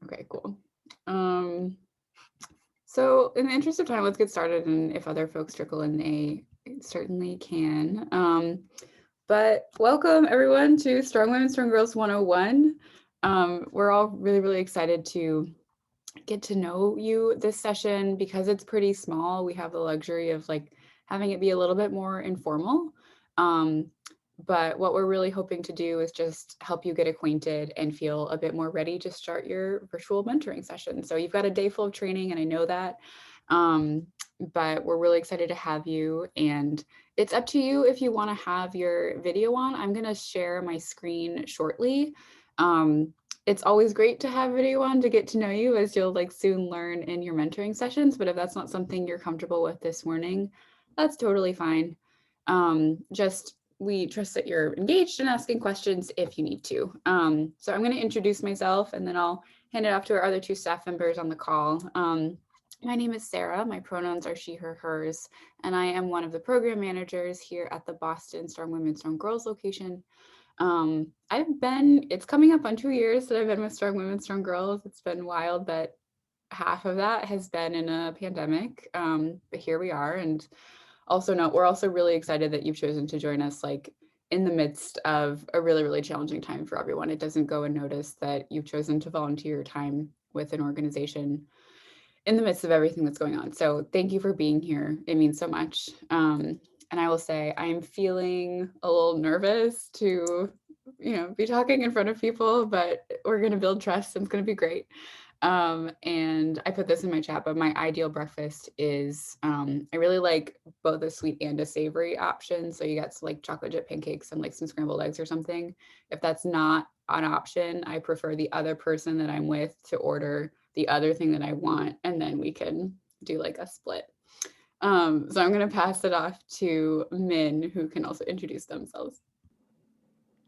Okay, cool. So in the interest of time, let's get started. And if other folks trickle in, they certainly can. But welcome everyone to Strong Women, Strong Girls 101. We're all really, really excited to get to know you this session because it's pretty small. We have the luxury of like having it be a little bit more informal. But what we're really hoping to do is just help you get acquainted and feel a bit more ready to start your virtual mentoring session. So you've got a day full of training, and I know that, but we're really excited to have you. And it's up to you if you want to have your video on. I'm going to share my screen shortly. It's always great to have video on to get to know you, as you'll like soon learn in your mentoring sessions. But if that's not something you're comfortable with this morning, that's totally fine. We trust that you're engaged and asking questions if you need to. So I'm going to introduce myself, and then I'll hand it off to our other two staff members on the call. My name is Sarah. My pronouns are she, her, hers, and I am one of the program managers here at the Boston Strong Women, Strong Girls location. It's coming up on 2 years that I've been with Strong Women, Strong Girls. It's been wild, but half of that has been in a pandemic. But here we are. And we're also really excited that you've chosen to join us like in the midst of a really, really challenging time for everyone. It doesn't go unnoticed that you've chosen to volunteer your time with an organization in the midst of everything that's going on. So thank you for being here. It means so much. And I will say I'm feeling a little nervous to, be talking in front of people, but we're going to build trust and it's going to be great. And I put this in my chat, but my ideal breakfast is, I really like both a sweet and a savory option. So you got like chocolate chip pancakes and like some scrambled eggs or something. If that's not an option, I prefer the other person that I'm with to order the other thing that I want, and then we can do like a split. So I'm going to pass it off to Min, who can also introduce themselves.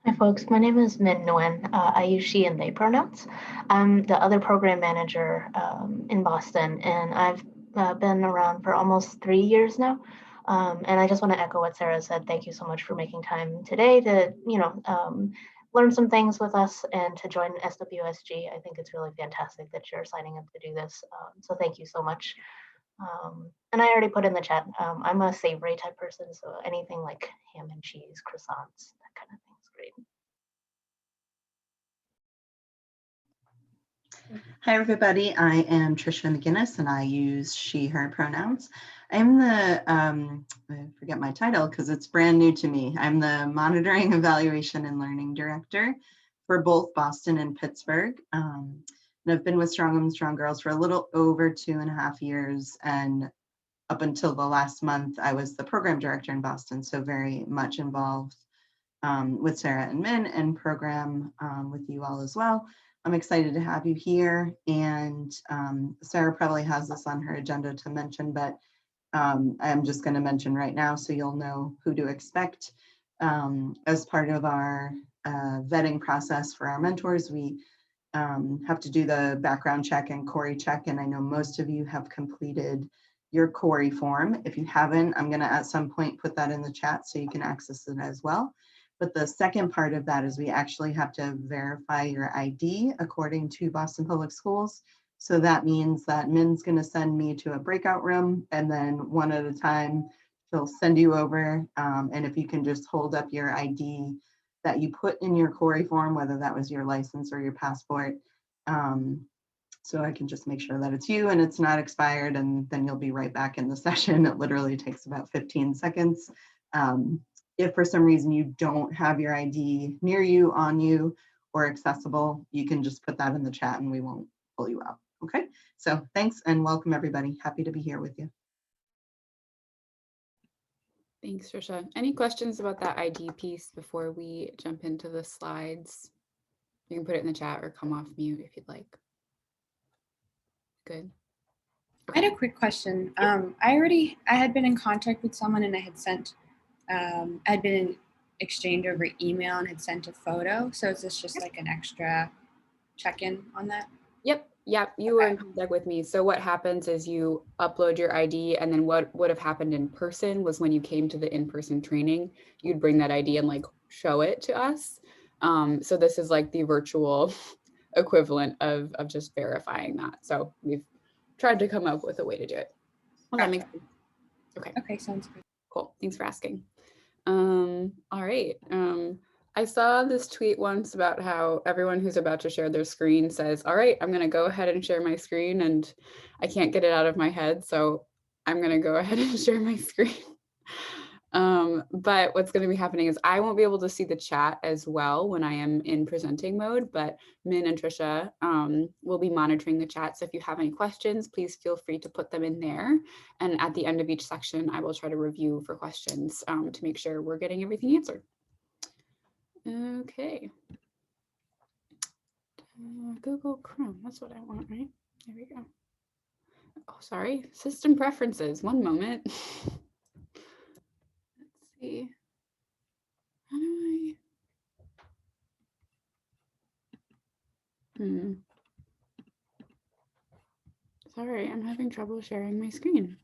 Hi folks, my name is Min Nguyen. I use she and they pronouns. I'm the other program manager in Boston, and I've been around for almost 3 years now. And I just want to echo what Sarah said. Thank you so much for making time today to, learn some things with us and to join SWSG. I think it's really fantastic that you're signing up to do this. So thank you so much. And I already put in the chat, I'm a savory type person, so anything like ham and cheese, croissants, that kind of thing is great. Hi, everybody. I am Tricia McGinnis, and I use she, her pronouns. I'm the, I forget my title because it's brand new to me. I'm the Monitoring, Evaluation, and Learning Director for both Boston and Pittsburgh. And I've been with Strong Women, Strong Girls for a little over 2.5 years. And up until the last month, I was the program director in Boston, so very much involved with Sarah and Min and program with you all as well. I'm excited to have you here, and Sarah probably has this on her agenda to mention, but I'm just going to mention right now so you'll know who to expect. As part of our vetting process for our mentors, we have to do the background check and CORI check, and I know most of you have completed your CORI form. If you haven't, I'm going to at some point put that in the chat so you can access it as well. But the second part of that is we actually have to verify your ID according to Boston Public Schools. So that means that Min's going to send me to a breakout room, and then one at a time, she'll send you over. And if you can just hold up your ID that you put in your CORI form, whether that was your license or your passport, so I can just make sure that it's you and it's not expired, and then you'll be right back in the session. It literally takes about 15 seconds. If for some reason you don't have your ID near you, on you, or accessible, you can just put that in the chat and we won't pull you out. Okay, so thanks and welcome everybody. Happy to be here with you. Thanks, Tricia. Any questions about that ID piece before we jump into the slides? You can put it in the chat or come off mute if you'd like. Good. I had a quick question. I had been in contact with someone, and I had sent, I'd been in exchange over email and had sent a photo. So is this just like an extra check-in on that? Yep. You were in contact with me. So what happens is you upload your ID, and then what would have happened in person was when you came to the in-person training, you'd bring that ID and like show it to us. So this is like the virtual equivalent of just verifying that. So we've tried to come up with a way to do it. Well, that makes sense. Okay. Okay, sounds good. Cool. Thanks for asking. All right. I saw this tweet once about how everyone who's about to share their screen says, all right, I'm going to go ahead and share my screen, and I can't get it out of my head. So I'm going to go ahead and share my screen. But what's going to be happening is I won't be able to see the chat as well when I am in presenting mode, but Min and Trisha will be monitoring the chat. So if you have any questions, please feel free to put them in there. And at the end of each section, I will try to review for questions to make sure we're getting everything answered. Okay. Google Chrome, that's what I want, right? There we go. Oh, sorry, system preferences, one moment. Let's see. How do I? Sorry, I'm having trouble sharing my screen.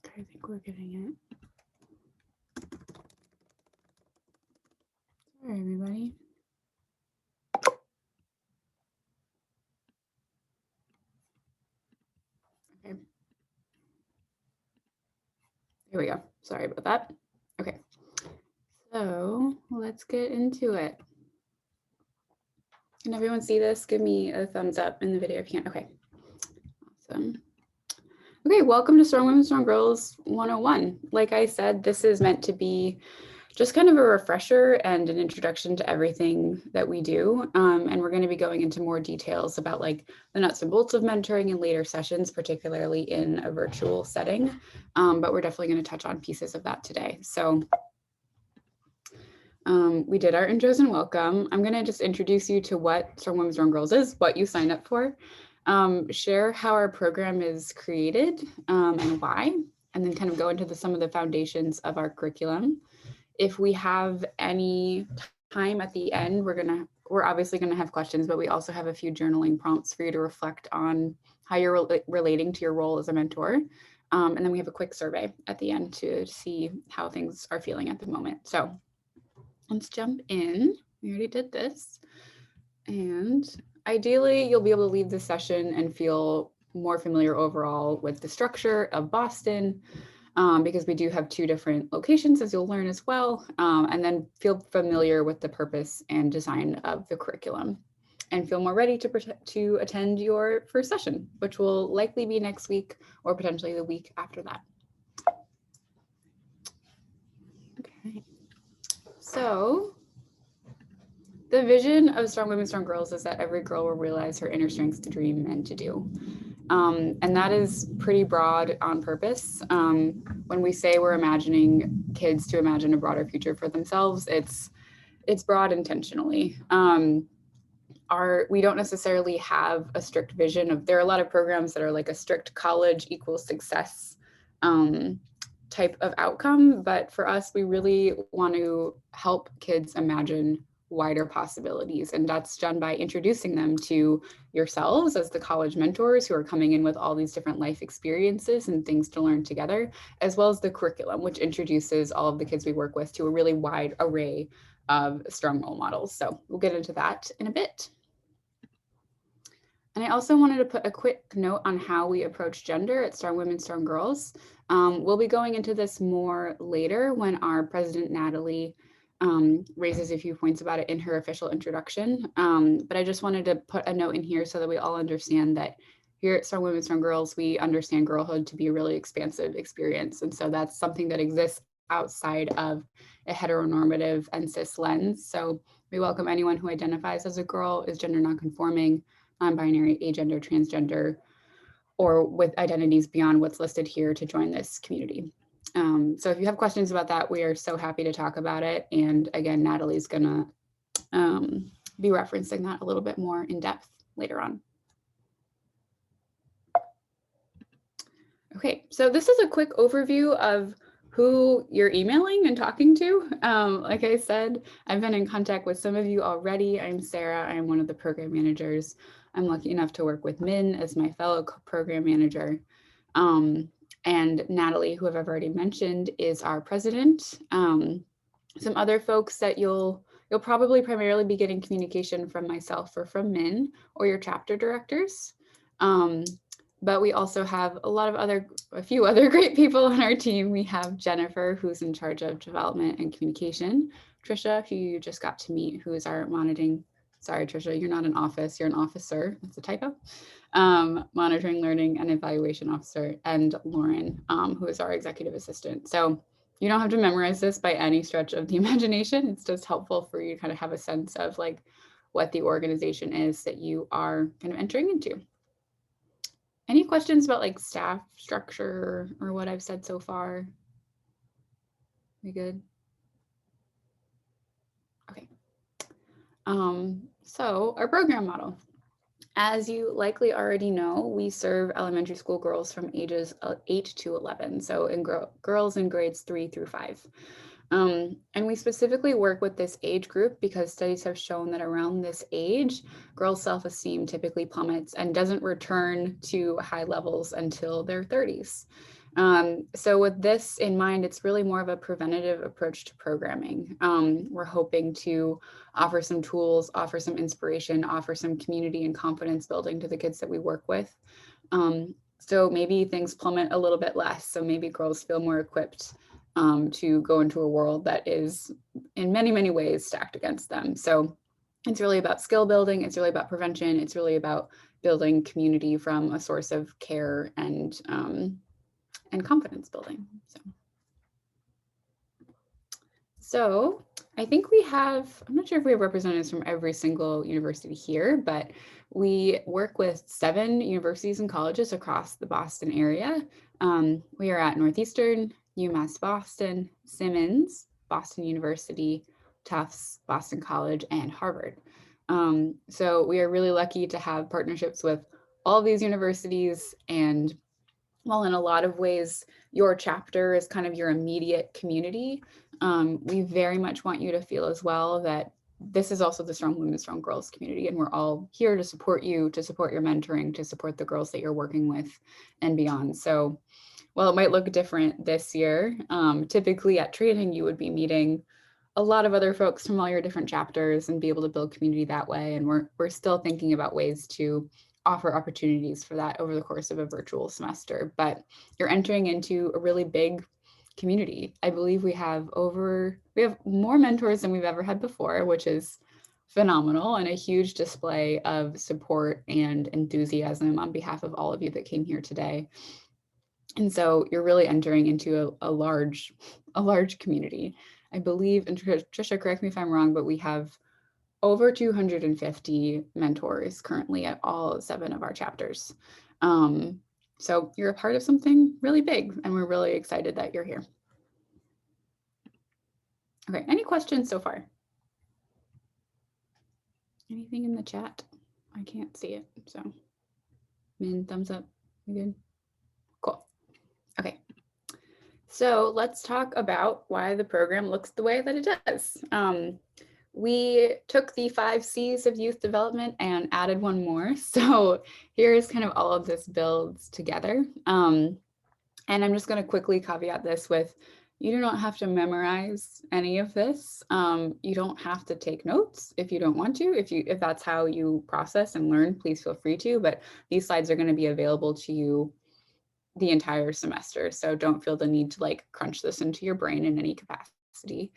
Okay, I think we're getting it. Sorry, everybody. Okay. Here we go. Sorry about that. Okay. So let's get into it. Can everyone see this? Give me a thumbs up in the video if you can. Okay. Awesome. Okay, welcome to Strong Women, Strong Girls 101. Like I said, this is meant to be just kind of a refresher and an introduction to everything that we do. And we're going to be going into more details about like the nuts and bolts of mentoring in later sessions, particularly in a virtual setting. But we're definitely going to touch on pieces of that today. So we did our intros and welcome. I'm going to just introduce you to what Strong Women, Strong Girls is, what you signed up for, share how our program is created and why, and then kind of go into some of the foundations of our curriculum. If we have any time at the end, we're obviously going to have questions, but we also have a few journaling prompts for you to reflect on how you're relating to your role as a mentor. And then we have a quick survey at the end to see how things are feeling at the moment. So let's jump in. We already did this. And ideally, you'll be able to leave the session and feel more familiar overall with the structure of Boston, because we do have 2 different locations, as you'll learn as well, and then feel familiar with the purpose and design of the curriculum and feel more ready to attend your first session, which will likely be next week or potentially the week after that. Okay. So the vision of Strong Women, Strong Girls is that every girl will realize her inner strengths to dream and to do. And that is pretty broad on purpose. When we say we're imagining kids to imagine a broader future for themselves, it's broad intentionally. We don't necessarily have a strict vision of, there are a lot of programs that are like a strict college equals success type of outcome. But for us, we really want to help kids imagine wider possibilities. And that's done by introducing them to yourselves as the college mentors who are coming in with all these different life experiences and things to learn together, as well as the curriculum, which introduces all of the kids we work with to a really wide array of strong role models. So we'll get into that in a bit. And I also wanted to put a quick note on how we approach gender at Strong Women, Strong Girls. We'll be going into this more later when our president, Natalie, raises a few points about it in her official introduction. But I just wanted to put a note in here so that we all understand that here at Strong Women, Strong Girls, we understand girlhood to be a really expansive experience. And so that's something that exists outside of a heteronormative and cis lens. So we welcome anyone who identifies as a girl, is gender nonconforming, non-binary, agender, transgender, or with identities beyond what's listed here to join this community. So if you have questions about that, we are so happy to talk about it. And again, Natalie's gonna be referencing that a little bit more in depth later on. Okay, so this is a quick overview of who you're emailing and talking to. Like I said, I've been in contact with some of you already. I'm Sarah. I'm one of the program managers. I'm lucky enough to work with Min as my fellow program manager. And Natalie, who I've already mentioned, is our president. Some other folks that you'll probably primarily be getting communication from myself or from Min or your chapter directors. But we also have a few other great people on our team. We have Jennifer, who's in charge of development and communication. Trisha, who you just got to meet, who is our monitoring. Sorry, Trisha, you're not an office, you're an officer. That's a typo. Monitoring, learning, and evaluation officer, and Lauren, who is our executive assistant. So you don't have to memorize this by any stretch of the imagination. It's just helpful for you to kind of have a sense of like what the organization is that you are kind of entering into. Any questions about like staff structure or what I've said so far? We good? Okay. So our program model. As you likely already know, we serve elementary school girls from ages 8 to 11, so in girls in grades 3 through 5. And we specifically work with this age group because studies have shown that around this age, girls' self-esteem typically plummets and doesn't return to high levels until their 30s. So with this in mind, it's really more of a preventative approach to programming. We're hoping to offer some tools, offer some inspiration, offer some community and confidence building to the kids that we work with. So maybe things plummet a little bit less. So maybe girls feel more equipped to go into a world that is in many, many ways stacked against them. So it's really about skill building. It's really about prevention. It's really about building community from a source of care and confidence building. So I think we have, I'm not sure if we have representatives from every single university here, but we work with 7 universities and colleges across the Boston area. We are at Northeastern, UMass Boston, Simmons, Boston University, Tufts, Boston College, and Harvard. So we are really lucky to have partnerships with all of these universities, and while in a lot of ways your chapter is kind of your immediate community, we very much want you to feel as well that this is also the Strong Women, Strong Girls community, and we're all here to support you, to support your mentoring, to support the girls that you're working with and beyond. So while it might look different this year, typically at training, you would be meeting a lot of other folks from all your different chapters and be able to build community that way. And we're still thinking about ways to offer opportunities for that over the course of a virtual semester, but you're entering into a really big community. I believe we have more mentors than we've ever had before, which is phenomenal and a huge display of support and enthusiasm on behalf of all of you that came here today. And so you're really entering into a large community. I believe, and Trisha, correct me if I'm wrong, but we have over 250 mentors currently at all 7 of our chapters. So you're a part of something really big, and we're really excited that you're here. Okay, any questions so far? Anything in the chat? I can't see it, so Min, thumbs up. You good? Cool. Okay. So let's talk about why the program looks the way that it does. We took the 5 C's of youth development and added one more. So here's kind of all of this builds together. And I'm just going to quickly caveat this with, you do not have to memorize any of this. You don't have to take notes if you don't want to. If that's how you process and learn, please feel free to. But these slides are going to be available to you the entire semester. So don't feel the need to like crunch this into your brain in any capacity.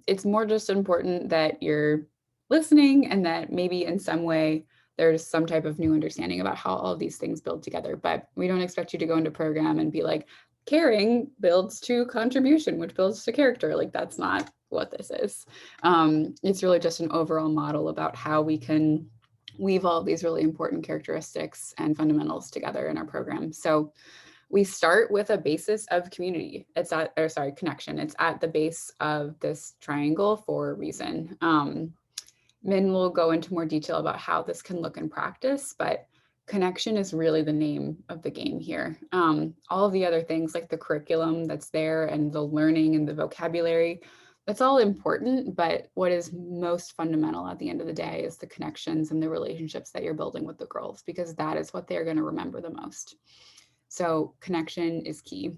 It's more just important that you're listening and that maybe in some way there's some type of new understanding about how all of these things build together. But we don't expect you to go into program and be like, caring builds to contribution, which builds to character. Like that's not what this is. It's really just an overall model about how we can weave all of these really important characteristics and fundamentals together in our program. So we start with a basis of community. Connection. It's at the base of this triangle for a reason. Min will go into more detail about how this can look in practice, but connection is really the name of the game here. All of the other things like the curriculum that's there and the learning and the vocabulary, that's all important, but what is most fundamental at the end of the day is the connections and the relationships that you're building with the girls, because that is what they're going to remember the most. So connection is key.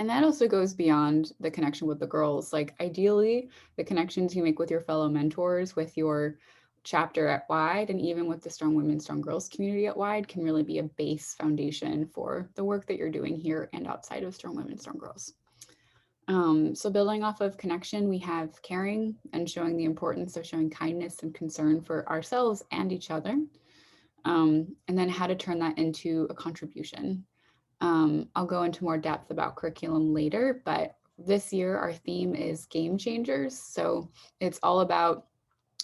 And that also goes beyond the connection with the girls. Like ideally, the connections you make with your fellow mentors, with your chapter at Wide, and even with the Strong Women, Strong Girls community at Wide can really be a base foundation for the work that you're doing here and outside of Strong Women, Strong Girls. So building off of connection, we have caring and showing the importance of showing kindness and concern for ourselves and each other. And then how to turn that into a contribution. I'll go into more depth about curriculum later, but this year our theme is game changers. So it's all about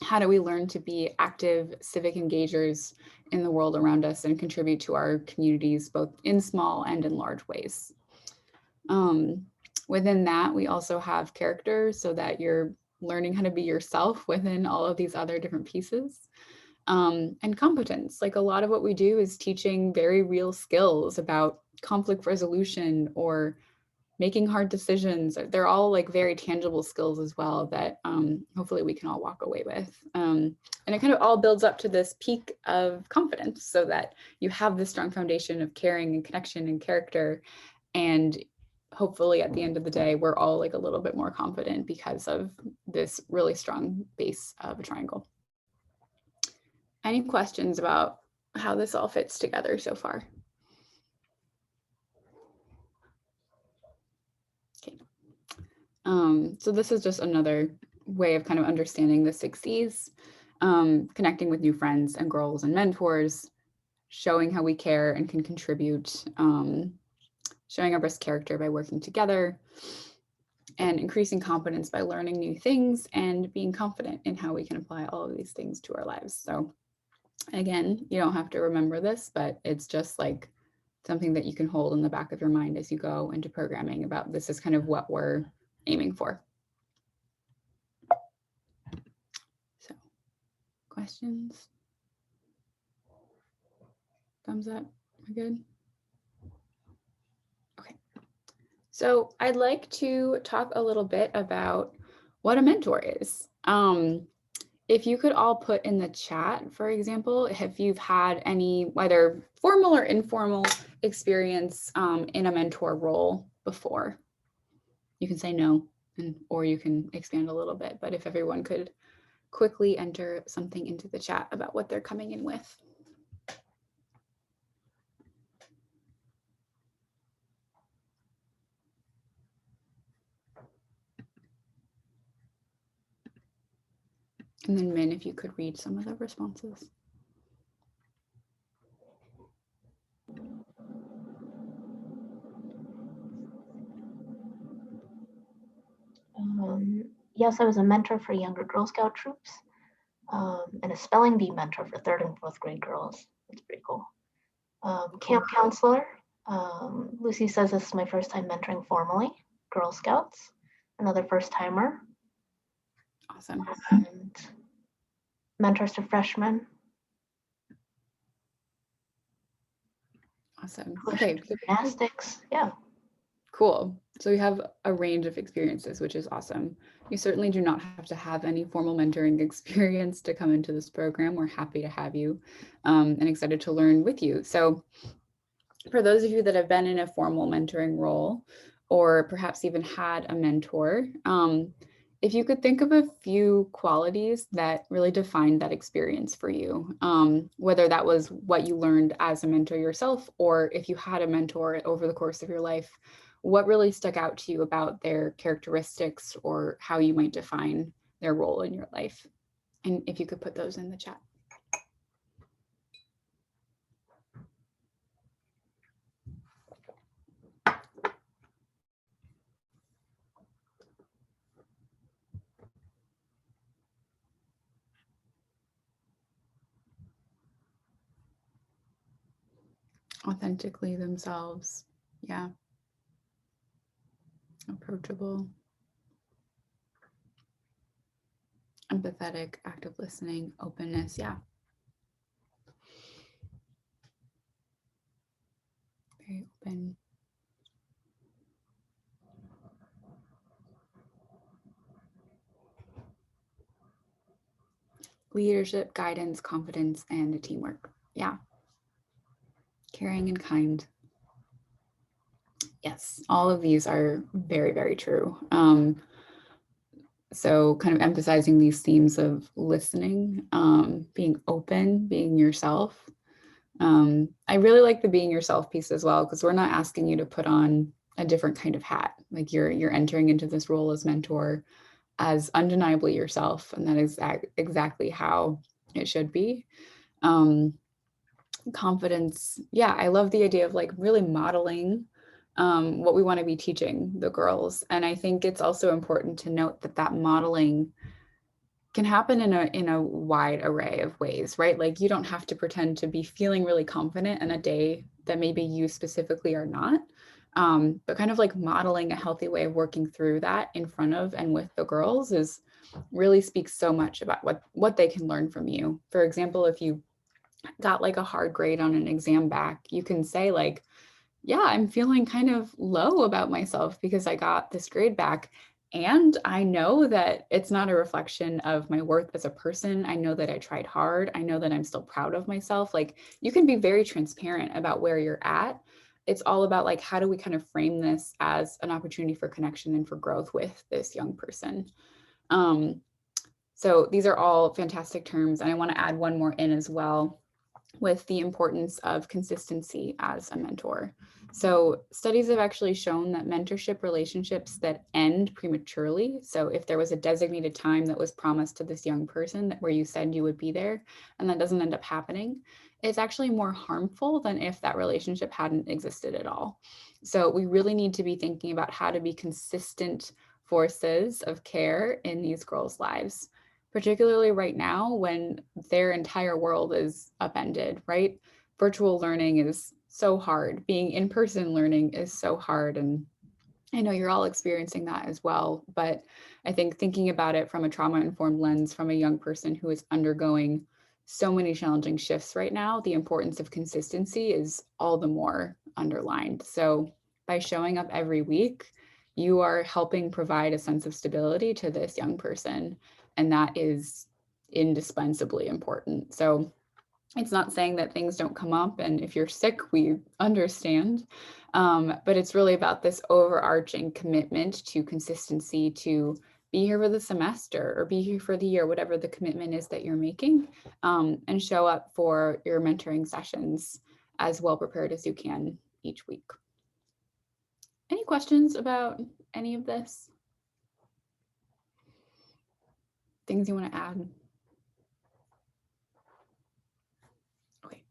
how do we learn to be active civic engagers in the world around us and contribute to our communities, both in small and in large ways. Within that, we also have character so that you're learning how to be yourself within all of these other different pieces. And competence, like a lot of what we do is teaching very real skills about conflict resolution or making hard decisions. They're all like very tangible skills as well that hopefully we can all walk away with. And it kind of all builds up to this peak of confidence so that you have this strong foundation of caring and connection and character. And hopefully at the end of the day, we're all like a little bit more confident because of this really strong base of a triangle. Any questions about how this all fits together so far? Okay. So this is just another way of kind of understanding the 6 C's, connecting with new friends and girls and mentors, showing how we care and can contribute, showing our best character by working together, and increasing competence by learning new things and being confident in how we can apply all of these things to our lives. So again, you don't have to remember this, but it's just like something that you can hold in the back of your mind as you go into programming about this is kind of what we're aiming for. So, questions? Thumbs up, we're good? Okay. So I'd like to talk a little bit about what a mentor is. If you could all put in the chat, for example, if you've had any, whether formal or informal experience in a mentor role before. You can say no, or you can expand a little bit, but if everyone could quickly enter something into the chat about what they're coming in with. And then Min, if you could read some of the responses. Yes, I was a mentor for younger Girl Scout troops and a spelling bee mentor for 3rd and 4th grade girls. That's pretty cool. Camp counselor. Lucy says this is my first time mentoring formally. Girl Scouts, another first timer. Awesome. And mentors to freshmen. Awesome. Okay. Gymnastics. Yeah. Cool. So you have a range of experiences, which is awesome. You certainly do not have to have any formal mentoring experience to come into this program. We're happy to have you and excited to learn with you. So for those of you that have been in a formal mentoring role, or perhaps even had a mentor, if you could think of a few qualities that really defined that experience for you, whether that was what you learned as a mentor yourself, or if you had a mentor over the course of your life, what really stuck out to you about their characteristics or how you might define their role in your life? And if you could put those in the chat. Authentically themselves. Yeah. Approachable. Empathetic, active listening, openness. Yeah. Very open. Leadership, guidance, confidence, and teamwork. Yeah. Caring and kind. Yes, all of these are very, very true. So kind of emphasizing these themes of listening, being open, being yourself. I really like the being yourself piece as well, because we're not asking you to put on a different kind of hat. Like you're entering into this role as mentor as undeniably yourself, and that is exactly how it should be. Confidence, yeah, I love the idea of like really modeling what we want to be teaching the girls. And I think it's also important to note that that modeling can happen in a wide array of ways, right? Like you don't have to pretend to be feeling really confident in a day that maybe you specifically are not, but kind of like modeling a healthy way of working through that in front of and with the girls is really speaks so much about what they can learn from you. For example, if you got like a hard grade on an exam back, you can say like, yeah, I'm feeling kind of low about myself because I got this grade back. And I know that it's not a reflection of my worth as a person. I know that I tried hard. I know that I'm still proud of myself. Like you can be very transparent about where you're at. It's all about like, how do we kind of frame this as an opportunity for connection and for growth with this young person? So these are all fantastic terms. And I want to add one more in as well, with the importance of consistency as a mentor. So studies have actually shown that mentorship relationships that end prematurely, so if there was a designated time that was promised to this young person where you said you would be there and that doesn't end up happening, it's actually more harmful than if that relationship hadn't existed at all. So we really need to be thinking about how to be consistent forces of care in these girls' lives, particularly right now when their entire world is upended, right? Virtual learning is so hard. Being in-person learning is so hard. And I know you're all experiencing that as well. But I think thinking about it from a trauma-informed lens, from a young person who is undergoing so many challenging shifts right now, the importance of consistency is all the more underlined. So by showing up every week, you are helping provide a sense of stability to this young person. And that is indispensably important. So it's not saying that things don't come up, and if you're sick, we understand. But it's really about this overarching commitment to consistency, to be here for the semester or be here for the year, whatever the commitment is that you're making, and show up for your mentoring sessions as well prepared as you can each week. Any questions about any of this? Things you want to add? Okay.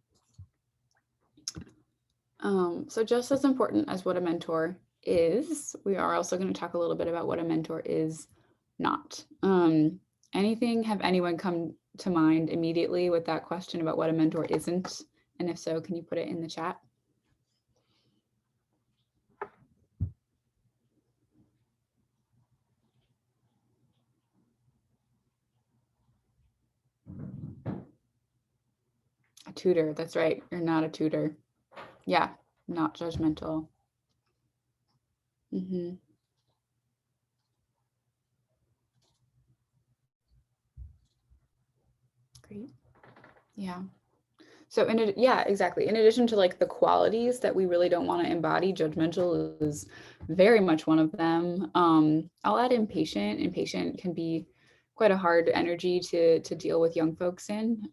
So just as important as what a mentor is, we are also going to talk a little bit about what a mentor is not. Have anyone come to mind immediately with that question about what a mentor isn't? And if so, can you put it in the chat? A tutor, that's right. You're not a tutor. Yeah, not judgmental. Great. Yeah. So yeah, exactly. In addition to like the qualities that we really don't want to embody, judgmental is very much one of them. I'll add impatient. Impatient can be quite a hard energy to deal with young folks in.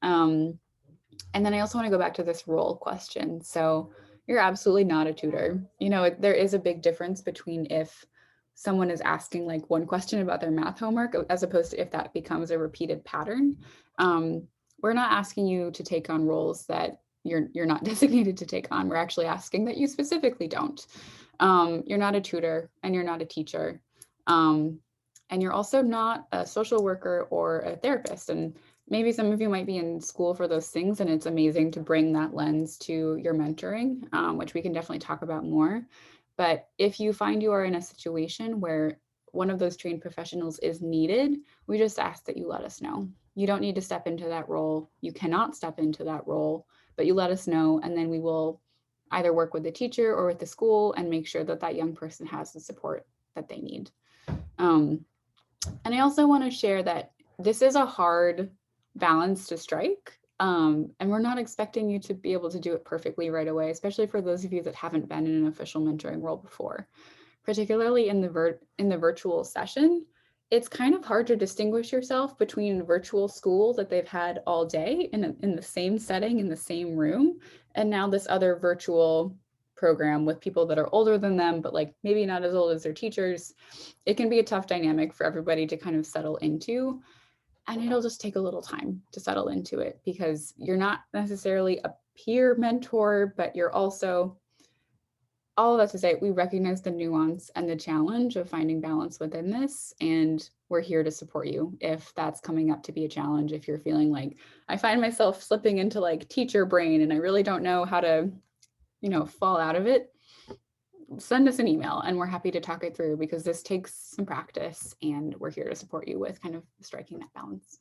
And then I also want to go back to this role question. So you're absolutely not a tutor. You know, there is a big difference between if someone is asking like one question about their math homework as opposed to if that becomes a repeated pattern. We're not asking you to take on roles that you're not designated to take on. We're actually asking that you specifically don't. You're not a tutor and you're not a teacher. And you're also not a social worker or a therapist. And maybe some of you might be in school for those things, and it's amazing to bring that lens to your mentoring, which we can definitely talk about more. But if you find you are in a situation where one of those trained professionals is needed, we just ask that you let us know. You don't need to step into that role. You cannot step into that role, but you let us know, and then we will either work with the teacher or with the school and make sure that that young person has the support that they need. And I also want to share that this is a hard balance to strike. And we're not expecting you to be able to do it perfectly right away, especially for those of you that haven't been in an official mentoring role before. Particularly in the virtual session, it's kind of hard to distinguish yourself between virtual school that they've had all day in the same setting, in the same room, and now this other virtual program with people that are older than them, but like maybe not as old as their teachers. It can be a tough dynamic for everybody to kind of settle into. And it'll just take a little time to settle into it because you're not necessarily a peer mentor, but you're also, all of that to say, we recognize the nuance and the challenge of finding balance within this, and we're here to support you if that's coming up to be a challenge. If you're feeling like, I find myself slipping into like teacher brain and I really don't know how to, fall out of it, send us an email and we're happy to talk it through, because this takes some practice and we're here to support you with kind of striking that balance.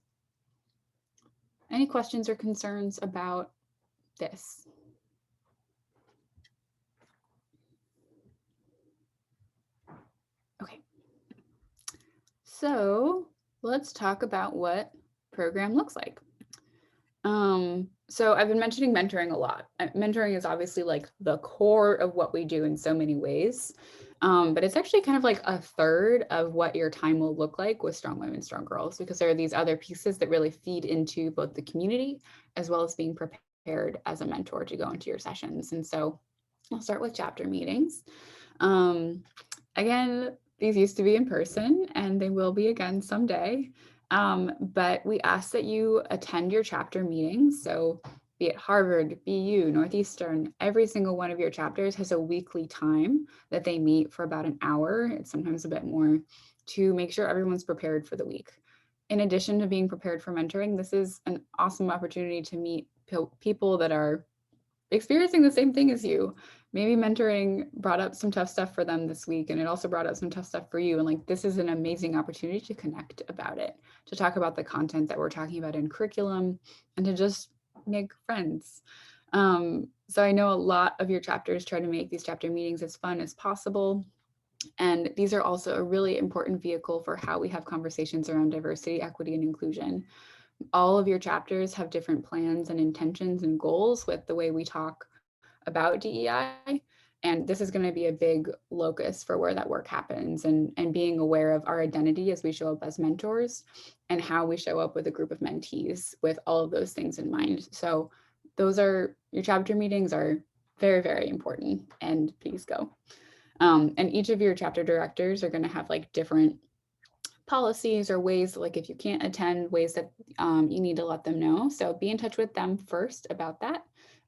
Any questions or concerns about this? Okay, so let's talk about what program looks like. So I've been mentioning mentoring a lot. Mentoring is obviously like the core of what we do in so many ways, but it's actually kind of like a third of what your time will look like with Strong Women, Strong Girls, because there are these other pieces that really feed into both the community as well as being prepared as a mentor to go into your sessions. And so I'll start with chapter meetings. Again, these used to be in person and they will be again someday. But we ask that you attend your chapter meetings. So be it Harvard, BU, Northeastern, every single one of your chapters has a weekly time that they meet for about an hour. It's sometimes a bit more, to make sure everyone's prepared for the week. In addition to being prepared for mentoring, this is an awesome opportunity to meet people that are experiencing the same thing as you. Maybe mentoring brought up some tough stuff for them this week, and it also brought up some tough stuff for you. And like, this is an amazing opportunity to connect about it, to talk about the content that we're talking about in curriculum, and to just make friends. So I know a lot of your chapters try to make these chapter meetings as fun as possible. And these are also a really important vehicle for how we have conversations around diversity, equity, and inclusion. All of your chapters have different plans and intentions and goals with the way we talk about DEI. And this is going to be a big locus for where that work happens, and being aware of our identity as we show up as mentors and how we show up with a group of mentees with all of those things in mind. So those are, your chapter meetings are very, very important, and please go. And each of your chapter directors are going to have like different policies or ways, like if you can't attend, ways that you need to let them know. So be in touch with them first about that.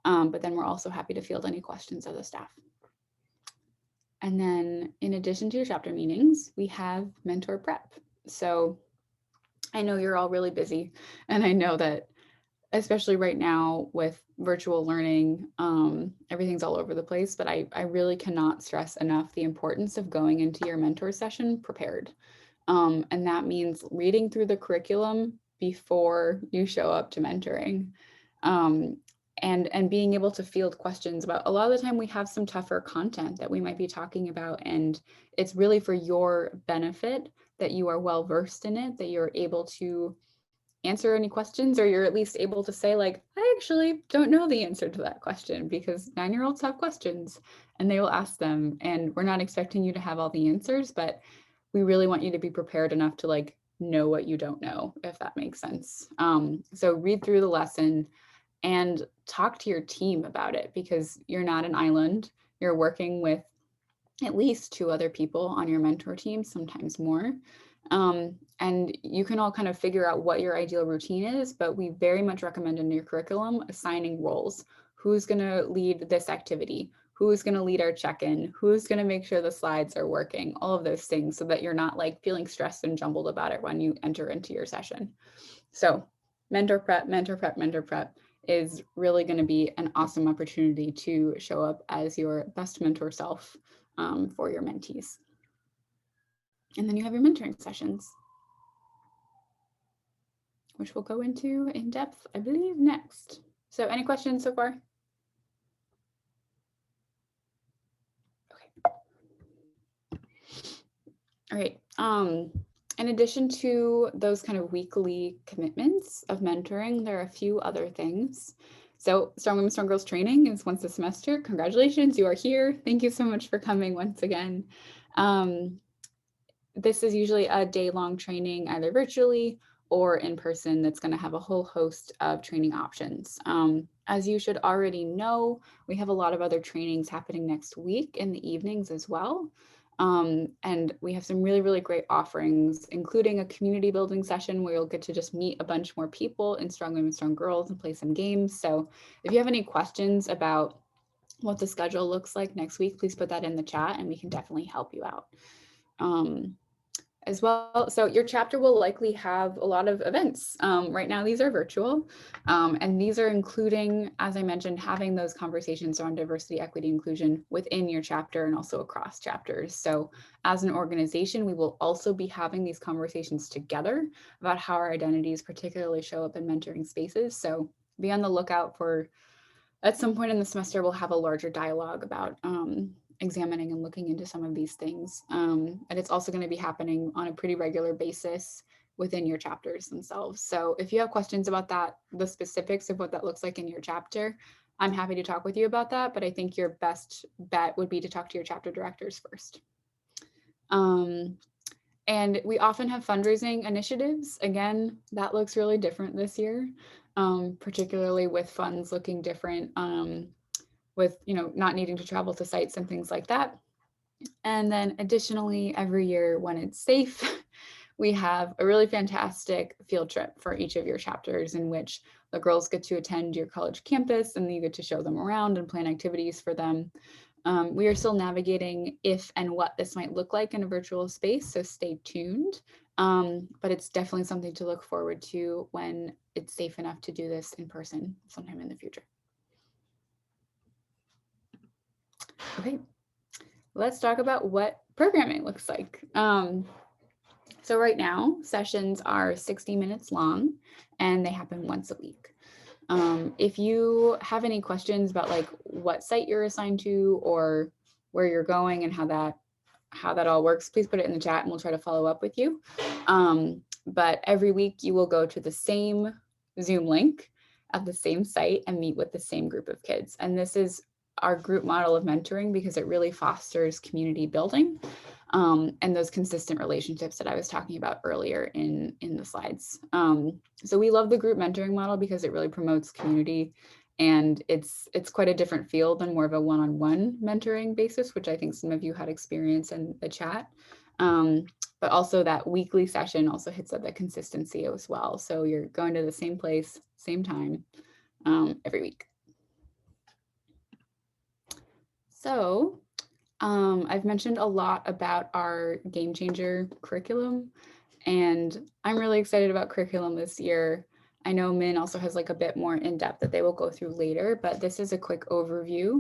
But then we're also happy to field any questions of the staff. And then in addition to your chapter meetings, we have mentor prep. So I know you're all really busy, and I know that especially right now with virtual learning, everything's all over the place, but I really cannot stress enough the importance of going into your mentor session prepared. And that means reading through the curriculum before you show up to mentoring, and being able to field questions about, a lot of the time we have some tougher content that we might be talking about, and it's really for your benefit that you are well versed in it, that you're able to answer any questions, or you're at least able to say like, I actually don't know the answer to that question, because 9-year-olds have questions and they will ask them, and we're not expecting you to have all the answers, but we really want you to be prepared enough to like know what you don't know, if that makes sense. So read through the lesson and talk to your team about it, because you're not an island. You're working with at least 2 other people on your mentor team, sometimes more. And you can all kind of figure out what your ideal routine is, but we very much recommend in your curriculum assigning roles. Who's going to lead this activity? Who's going to lead our check-in? Who's going to make sure the slides are working? All of those things, so that you're not like feeling stressed and jumbled about it when you enter into your session. So mentor prep, mentor prep, mentor prep is really going to be an awesome opportunity to show up as your best mentor self for your mentees. And then you have your mentoring sessions, which we'll go into in depth, I believe, next. So any questions so far? All right. In addition to those kind of weekly commitments of mentoring, there are a few other things. So Strong Women, Strong Girls training is once a semester. Congratulations, you are here. Thank you so much for coming once again. This is usually a day-long training, either virtually or in person, that's going to have a whole host of training options. As you should already know, we have a lot of other trainings happening next week in the evenings as well. And we have some really, really great offerings, including a community building session where you'll get to just meet a bunch more people in Strong Women, Strong Girls and play some games. So if you have any questions about what the schedule looks like next week, please put that in the chat and we can definitely help you out. As well. So your chapter will likely have a lot of events. Right now, these are virtual, and these are including, as I mentioned, having those conversations around diversity, equity, inclusion within your chapter and also across chapters. So as an organization, we will also be having these conversations together about how our identities particularly show up in mentoring spaces. So be on the lookout for, at some point in the semester, we'll have a larger dialogue about examining and looking into some of these things. And it's also going to be happening on a pretty regular basis within your chapters themselves. So if you have questions about that, the specifics of what that looks like in your chapter, I'm happy to talk with you about that, but I think your best bet would be to talk to your chapter directors first. And we often have fundraising initiatives. Again, that looks really different this year, particularly with funds looking different, with, you know, not needing to travel to sites and things like that. And then additionally, every year when it's safe, we have a really fantastic field trip for each of your chapters in which the girls get to attend your college campus and you get to show them around and plan activities for them. We are still navigating if and what this might look like in a virtual space, so stay tuned. But it's definitely something to look forward to when it's safe enough to do this in person sometime in the future. Okay, let's talk about what programming looks like. So right now, sessions are 60 minutes long and they happen once a week. If you have any questions about like what site you're assigned to or where you're going and how that all works, please put it in the chat and we'll try to follow up with you. But every week you will go to the same Zoom link at the same site and meet with the same group of kids. And this is our group model of mentoring because it really fosters community building and those consistent relationships that I was talking about earlier in the slides. So we love the group mentoring model because it really promotes community, and it's quite a different feel than more of a one-on-one mentoring basis, which I think some of you had experience in the chat. But also that weekly session also hits at the consistency as well. So you're going to the same place, same time, every week. So I've mentioned a lot about our Game Changer curriculum, and I'm really excited about curriculum this year. I know Min also has like a bit more in depth that they will go through later, but this is a quick overview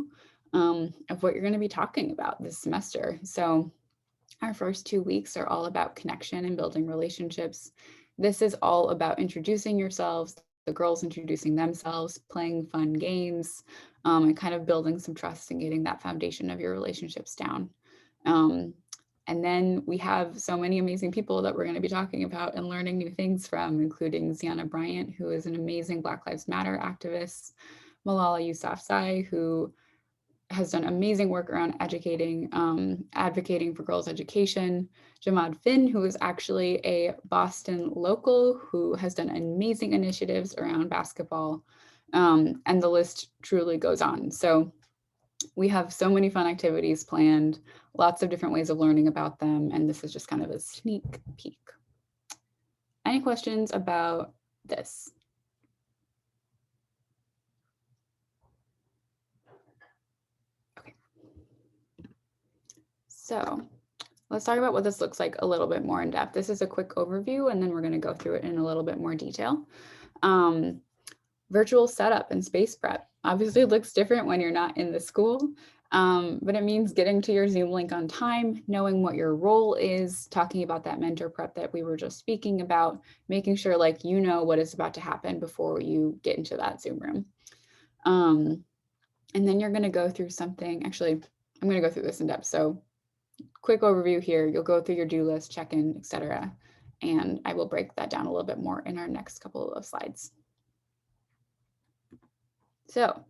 of what you're going to be talking about this semester. So our first 2 weeks are all about connection and building relationships. This is all about introducing yourselves, the girls introducing themselves, playing fun games, and kind of building some trust and getting that foundation of your relationships down. And then we have so many amazing people that we're going to be talking about and learning new things from, including Ziana Bryant, who is an amazing Black Lives Matter activist, Malala Yousafzai, who has done amazing work around educating, advocating for girls' education. Jamad Finn, who is actually a Boston local who has done amazing initiatives around basketball. And the list truly goes on. So we have so many fun activities planned, lots of different ways of learning about them. And this is just kind of a sneak peek. Any questions about this? So let's talk about what this looks like a little bit more in depth. This is a quick overview, and then we're going to go through it in a little bit more detail. Virtual setup and space prep. Obviously, it looks different when you're not in the school, but it means getting to your Zoom link on time, knowing what your role is, talking about that mentor prep that we were just speaking about, making sure like you know what is about to happen before you get into that Zoom room. And then you're going to go through something. Actually, I'm going to go through this in depth. So quick overview here. You'll go through your do list, check-in, etc. And I will break that down a little bit more in our next couple of slides. So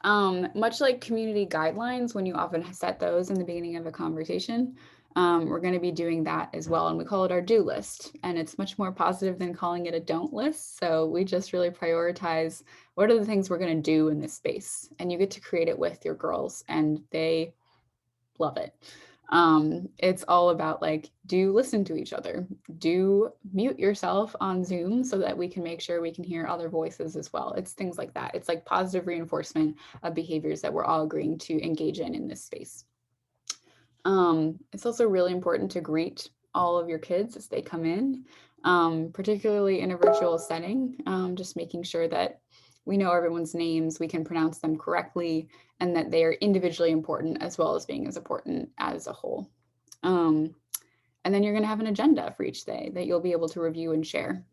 much like community guidelines, when you often set those in the beginning of a conversation, we're going to be doing that as well. And we call it our do list. And it's much more positive than calling it a don't list. So we just really prioritize what are the things we're going to do in this space. And you get to create it with your girls and they love it. It's all about like, do listen to each other, do mute yourself on Zoom so that we can make sure we can hear other voices as well. It's things like that. It's like positive reinforcement of behaviors that we're all agreeing to engage in this space. It's also really important to greet all of your kids as they come in, particularly in a virtual setting, just making sure that we know everyone's names, we can pronounce them correctly, and that they are individually important as well as being as important as a whole. And then you're going to have an agenda for each day that you'll be able to review and share.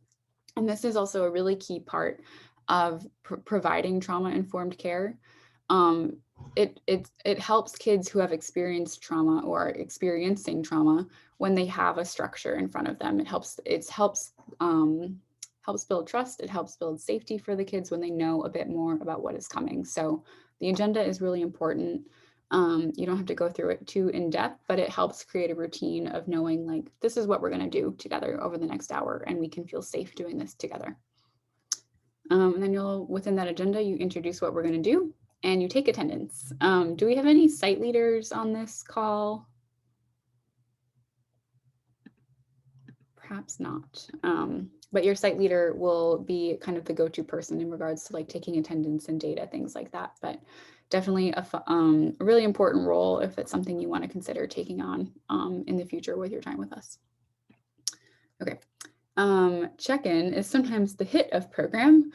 And this is also a really key part of providing trauma-informed care. It helps kids who have experienced trauma or are experiencing trauma when they have a structure in front of them. It helps build trust. It helps build safety for the kids when they know a bit more about what is coming. So the agenda is really important. You don't have to go through it too in depth, but it helps create a routine of knowing like, this is what we're going to do together over the next hour, and we can feel safe doing this together. And then within that agenda, you introduce what we're going to do and you take attendance. Do we have any site leaders on this call? Perhaps not. But your site leader will be kind of the go-to person in regards to like taking attendance and data, things like that. But definitely a really important role if it's something you want to consider taking on in the future with your time with us. Okay. Check-in is sometimes the hit of program.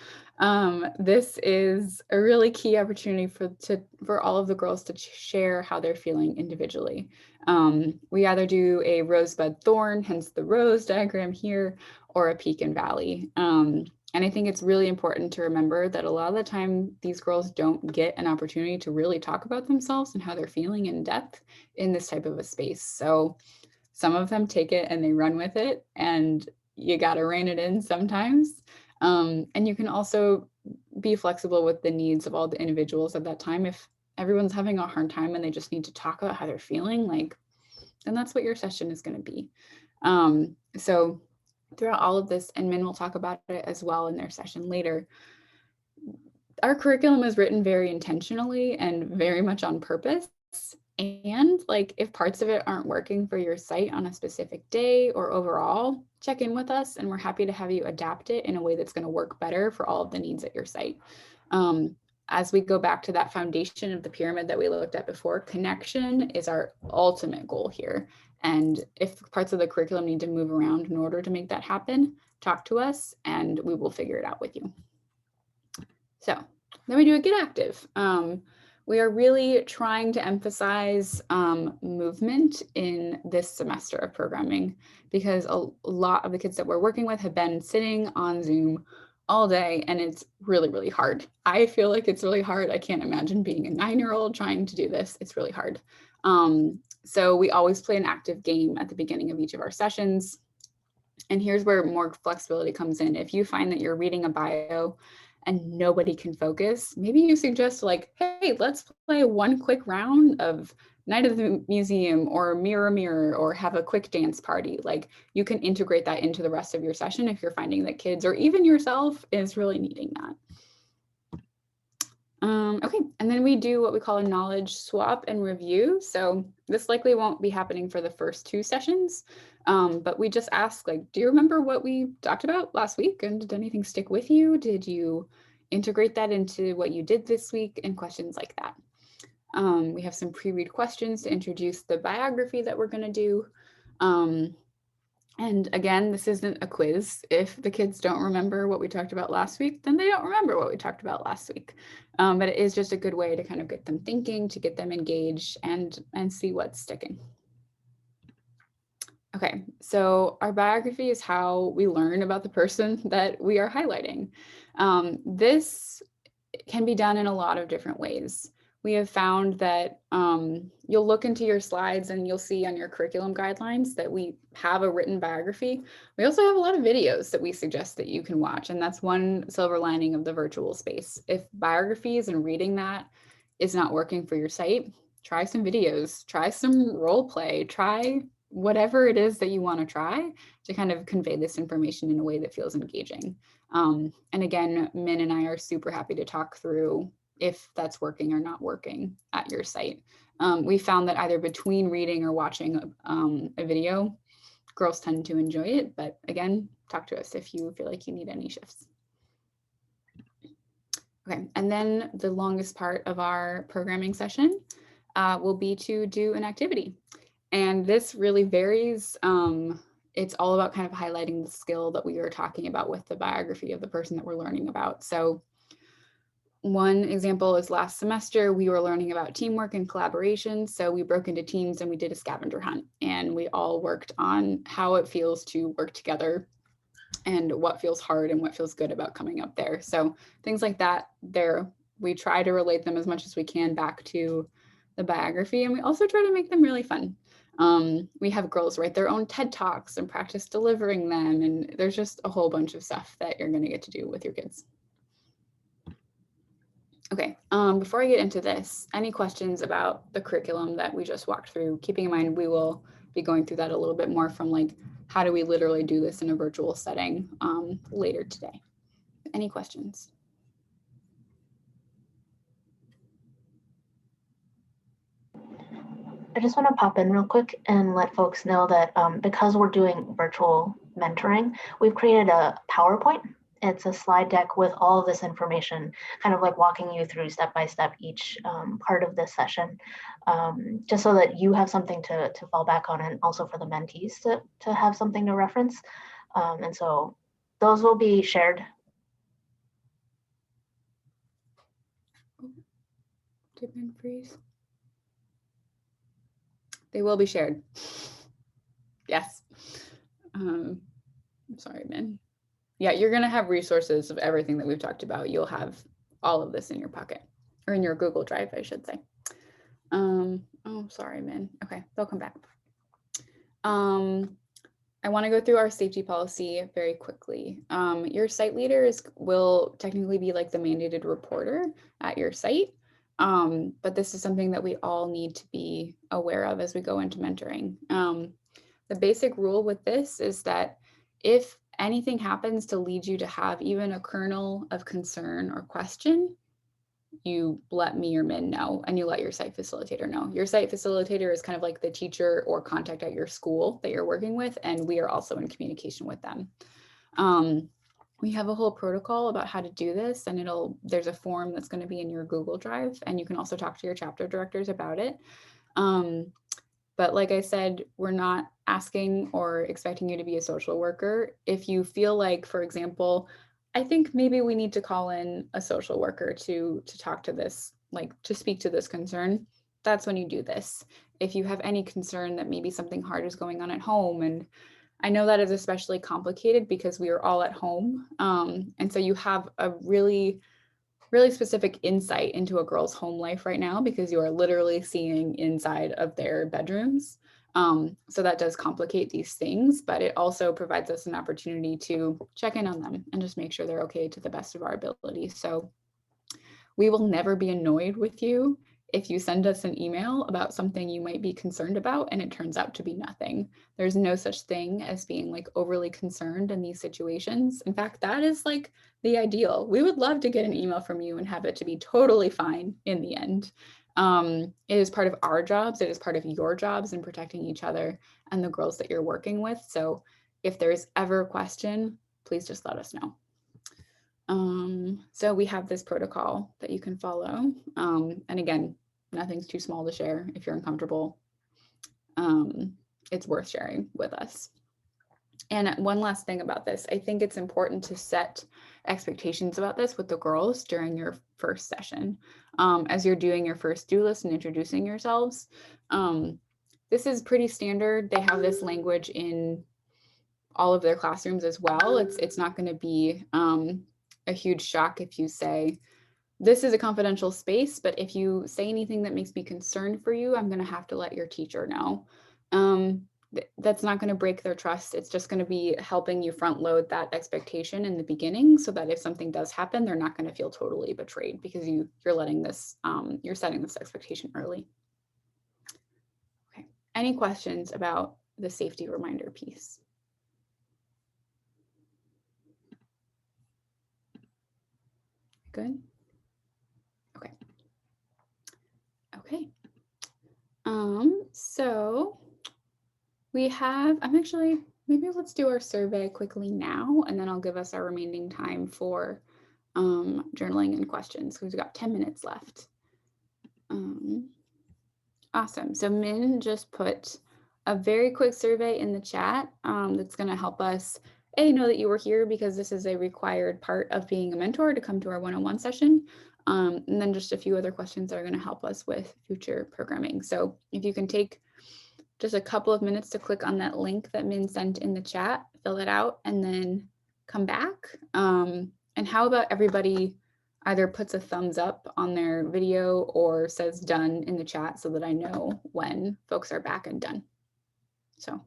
This is a really key opportunity for all of the girls to share how they're feeling individually. We either do a rosebud thorn, hence the rose diagram here, or a peak and valley. And I think it's really important to remember that a lot of the time these girls don't get an opportunity to really talk about themselves and how they're feeling in depth in this type of a space. So some of them take it and they run with it, and you got to rein it in sometimes. And you can also be flexible with the needs of all the individuals at that time. If everyone's having a hard time and they just need to talk about how they're feeling, like, then that's what your session is going to be. So throughout all of this, and Min will talk about it as well in their session later, our curriculum is written very intentionally and very much on purpose. And like, if parts of it aren't working for your site on a specific day or overall, check in with us and we're happy to have you adapt it in a way that's going to work better for all of the needs at your site. As we go back to that foundation of the pyramid that we looked at before, connection is our ultimate goal here. And if parts of the curriculum need to move around in order to make that happen, talk to us and we will figure it out with you. So then we do a get active. We are really trying to emphasize movement in this semester of programming, because a lot of the kids that we're working with have been sitting on Zoom all day, and it's really, really hard. I feel like it's really hard. I can't imagine being a 9-year-old trying to do this. It's really hard. So we always play an active game at the beginning of each of our sessions. And here's where more flexibility comes in. If you find that you're reading a bio and nobody can focus, maybe you suggest like, hey, let's play one quick round of Night of the Museum or Mirror Mirror, or have a quick dance party. Like, you can integrate that into the rest of your session if you're finding that kids or even yourself is really needing that. Okay, and then we do what we call a knowledge swap and review. So this likely won't be happening for the first 2 sessions, but we just ask, like, do you remember what we talked about last week? And did anything stick with you? Did you integrate that into what you did this week? And questions like that. We have some pre-read questions to introduce the biography that we're going to do. And again, this isn't a quiz. If the kids don't remember what we talked about last week, then they don't remember what we talked about last week. But it is just a good way to kind of get them thinking, to get them engaged and see what's sticking. Okay, so our biography is how we learn about the person that we are highlighting. This can be done in a lot of different ways. we have found that you'll look into your slides and you'll see on your curriculum guidelines that we have a written biography. We also have a lot of videos that we suggest that you can watch, and that's one silver lining of the virtual space. If biographies and reading that is not working for your site, try some videos, try some role play, try whatever it is that you want to try to kind of convey this information in a way that feels engaging. And again, Min and I are super happy to talk through if that's working or not working at your site. We found that either between reading or watching a video, girls tend to enjoy it, but again, talk to us if you feel like you need any shifts. Okay, and then the longest part of our programming session will be to do an activity. And this really varies. It's all about kind of highlighting the skill that we were talking about with the biography of the person that we're learning about. So one example is last semester, we were learning about teamwork and collaboration. So we broke into teams and we did a scavenger hunt, and we all worked on how it feels to work together and what feels hard and what feels good about coming up there. So things like that, we try to relate them as much as we can back to the biography, and we also try to make them really fun. We have girls write their own TED Talks and practice delivering them, and there's just a whole bunch of stuff that you're going to get to do with your kids. Okay, before I get into this, any questions about the curriculum that we just walked through? Keeping in mind, we will be going through that a little bit more from like, how do we literally do this in a virtual setting later today? Any questions? I just want to pop in real quick and let folks know that because we're doing virtual mentoring, we've created a PowerPoint. It's a slide deck with all of this information, kind of like walking you through step by step each part of this session, just so that you have something to fall back on, and also for the mentees to have something to reference. And so those will be shared. Did Min freeze? They will be shared. Yes. I'm sorry, Min. Yeah, you're going to have resources of everything that we've talked about. You'll have all of this in your pocket, or in your Google Drive, I should say. Oh, sorry, Min. Okay, they'll come back. I want to go through our safety policy very quickly. Your site leader will technically be like the mandated reporter at your site. But this is something that we all need to be aware of as we go into mentoring. The basic rule with this is that if anything happens to lead you to have even a kernel of concern or question, you let me or Min know, and you let your site facilitator know. Your site facilitator is kind of like the teacher or contact at your school that you're working with, and we are also in communication with them. We have a whole protocol about how to do this, and there's a form that's going to be in your Google Drive, and you can also talk to your chapter directors about it. But like I said, we're not asking or expecting you to be a social worker. If you feel like, for example, I think maybe we need to call in a social worker to talk to this, like to speak to this concern, that's when you do this. If you have any concern that maybe something hard is going on at home, and I know that is especially complicated because we are all at home. And so you have a really specific insight into a girl's home life right now because you are literally seeing inside of their bedrooms. So that does complicate these things, but it also provides us an opportunity to check in on them and just make sure they're okay to the best of our ability. So we will never be annoyed with you if you send us an email about something you might be concerned about and it turns out to be nothing. There's no such thing as being like overly concerned in these situations. In fact, that is like the ideal. We would love to get an email from you and have it to be totally fine in the end. It is part of our jobs. It is part of your jobs in protecting each other and the girls that you're working with. So if there's ever a question, please just let us know. So we have this protocol that you can follow. And again, nothing's too small to share. If you're uncomfortable, it's worth sharing with us. And one last thing about this, I think it's important to set expectations about this with the girls during your first session. As you're doing your first do list and introducing yourselves, this is pretty standard. They have this language in all of their classrooms as well. It's not going to be a huge shock if you say, this is a confidential space, but if you say anything that makes me concerned for you, I'm going to have to let your teacher know. That's not going to break their trust. It's just going to be helping you front load that expectation in the beginning so that if something does happen, they're not going to feel totally betrayed because you're letting this, you're setting this expectation early. Okay. Any questions about the safety reminder piece? Good. Okay. Okay. So we have, maybe let's do our survey quickly now, and then I'll give us our remaining time for journaling and questions. We've got 10 minutes left. Awesome. So Min just put a very quick survey in the chat that's going to help us know that you were here because this is a required part of being a mentor to come to our one-on-one session. And then just a few other questions that are going to help us with future programming. So if you can take just a couple of minutes to click on that link that Min sent in the chat, fill it out, and then come back. And how about everybody either puts a thumbs up on their video or says done in the chat so that I know when folks are back and done. So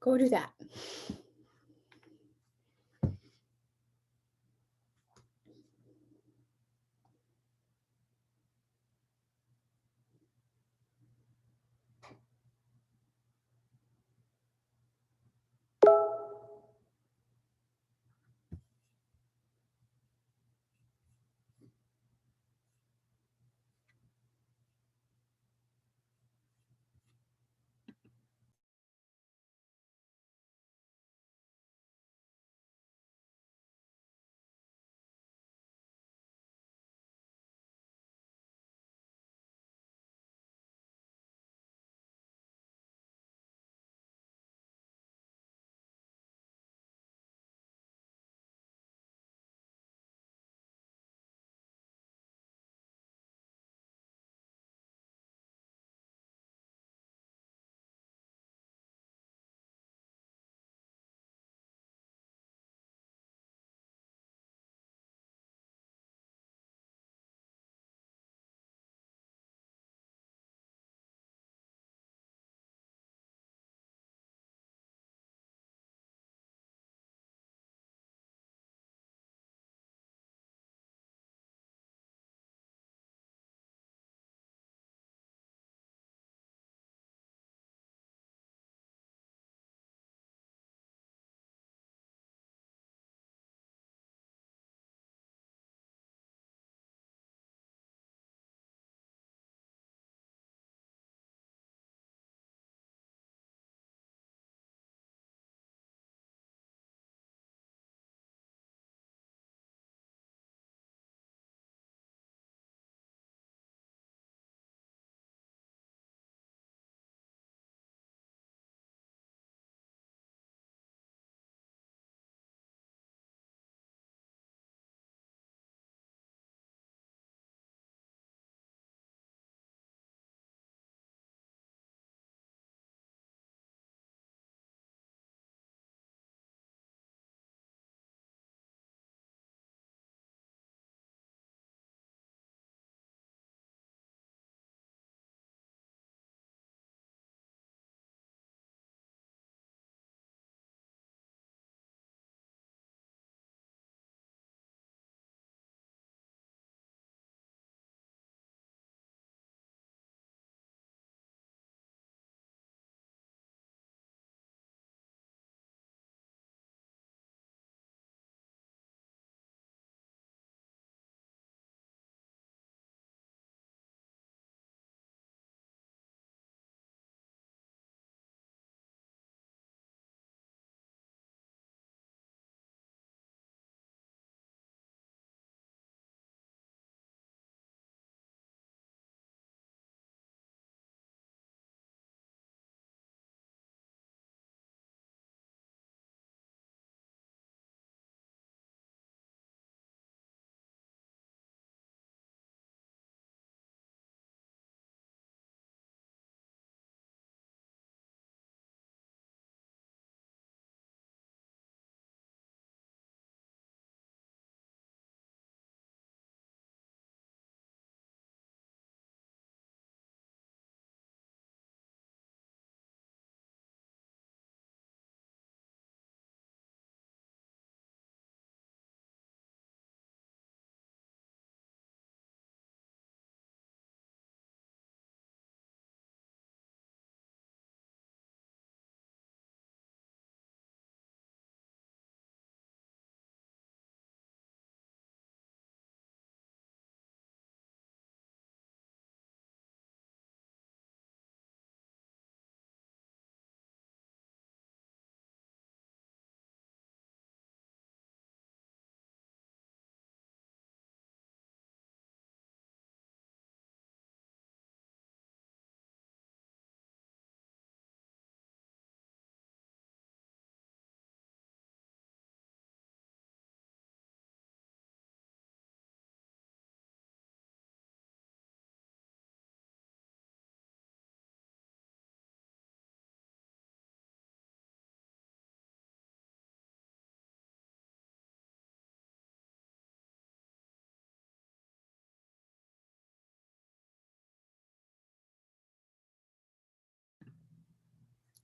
go do that.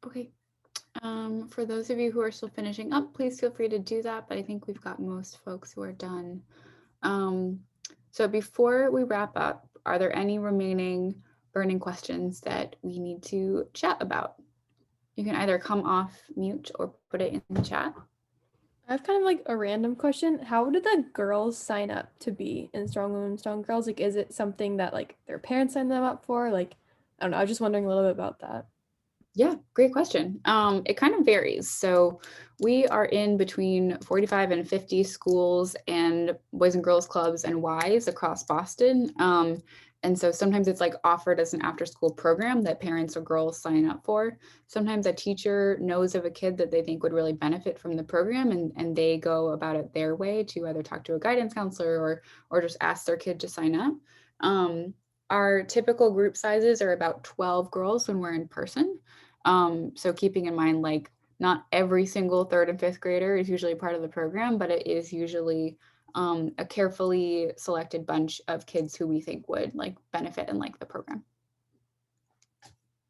Okay. For those of you who are still finishing up, please feel free to do that, but I think we've got most folks who are done. So before we wrap up, are there any remaining burning questions that we need to chat about? You can either come off mute or put it in the chat. I have kind of like a random question. How do the girls sign up to be in Strong Women, Strong Girls? Like, is it something that like their parents sign them up for? Like, I don't know. I was just wondering a little bit about that. Yeah, great question. It kind of varies. So we are in between 45 and 50 schools and boys and girls clubs and Ys across Boston. And so sometimes it's like offered as an after school program that parents or girls sign up for. Sometimes a teacher knows of a kid that they think would really benefit from the program and they go about it their way to either talk to a guidance counselor or just ask their kid to sign up. Our typical group sizes are about 12 girls when we're in person. So keeping in mind, like not every single 3rd and 5th grader is usually part of the program, but it is usually a carefully selected bunch of kids who we think would like benefit and like the program.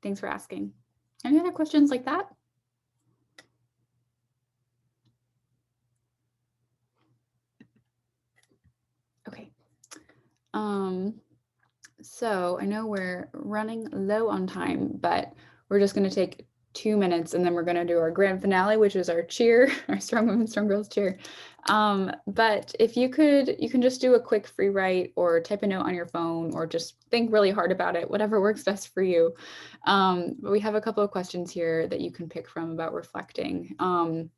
Thanks for asking. Any other questions like that? Okay. So I know we're running low on time, but we're just going to take 2 minutes and then we're going to do our grand finale, which is our cheer, our Strong Women, Strong Girls cheer. But if you could, you can just do a quick free write or type a note on your phone or just think really hard about it, whatever works best for you. But we have a couple of questions here that you can pick from about reflecting. How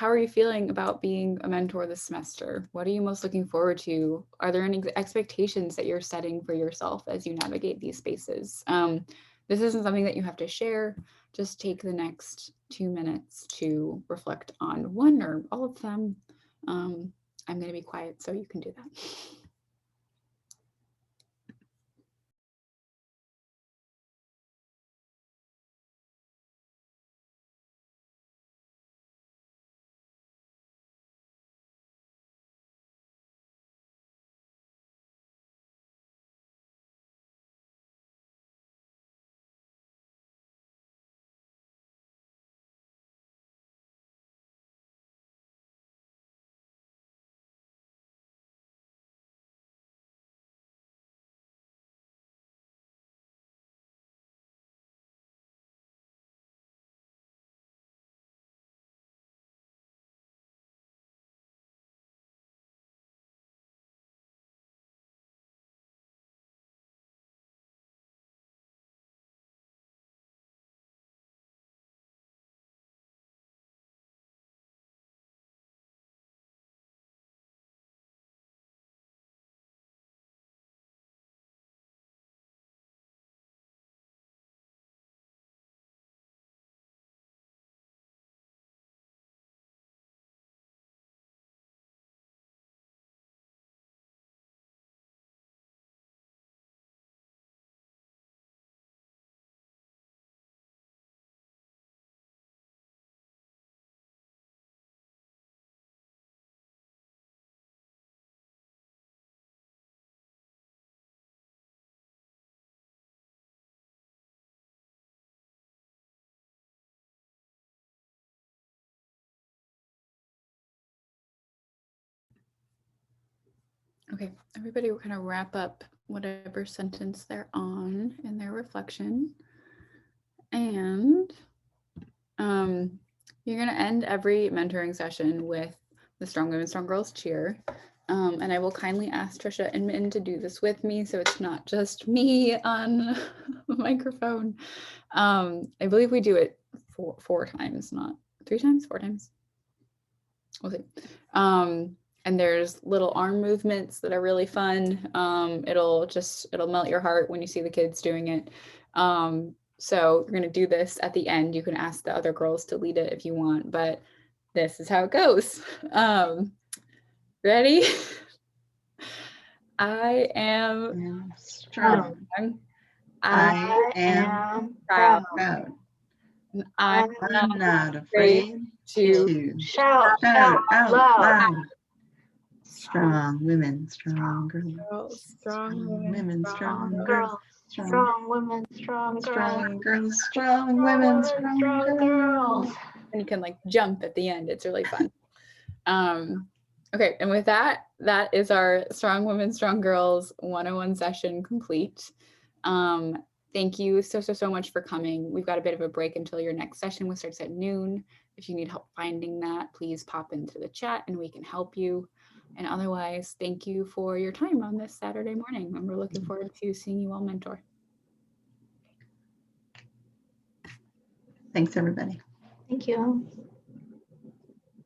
are you feeling about being a mentor this semester? What are you most looking forward to? Are there any expectations that you're setting for yourself as you navigate these spaces? This isn't something that you have to share. Just take the next 2 minutes to reflect on one or all of them. I'm going to be quiet so you can do that. Okay, everybody will kind of wrap up whatever sentence they're on in their reflection. And you're going to end every mentoring session with the Strong Women, Strong Girls cheer. And I will kindly ask Trisha and Min to do this with me so it's not just me on the microphone. I believe we do it four times, not 3 times, 4 times. We'll see. And there's little arm movements that are really fun. It'll melt your heart when you see the kids doing it. So you're gonna do this at the end. You can ask the other girls to lead it if you want, but this is how it goes. Ready? I am strong. I am proud. I'm not afraid to shout out loud. loud. Strong women, strong girls. Strong women, strong Strong girls. girls. Strong women, strong girls. Strong girls, strong women, strong girls. And you can like jump at the end. It's really fun. Okay, and with that, that is our Strong Women, Strong Girls 101 session complete. Thank you so much for coming. We've got a bit of a break until your next session, which starts at noon. If you need help finding that, please pop into the chat and we can help you. And otherwise, thank you for your time on this Saturday morning. And we're looking forward to seeing you all mentor. Thanks, everybody. Thank you.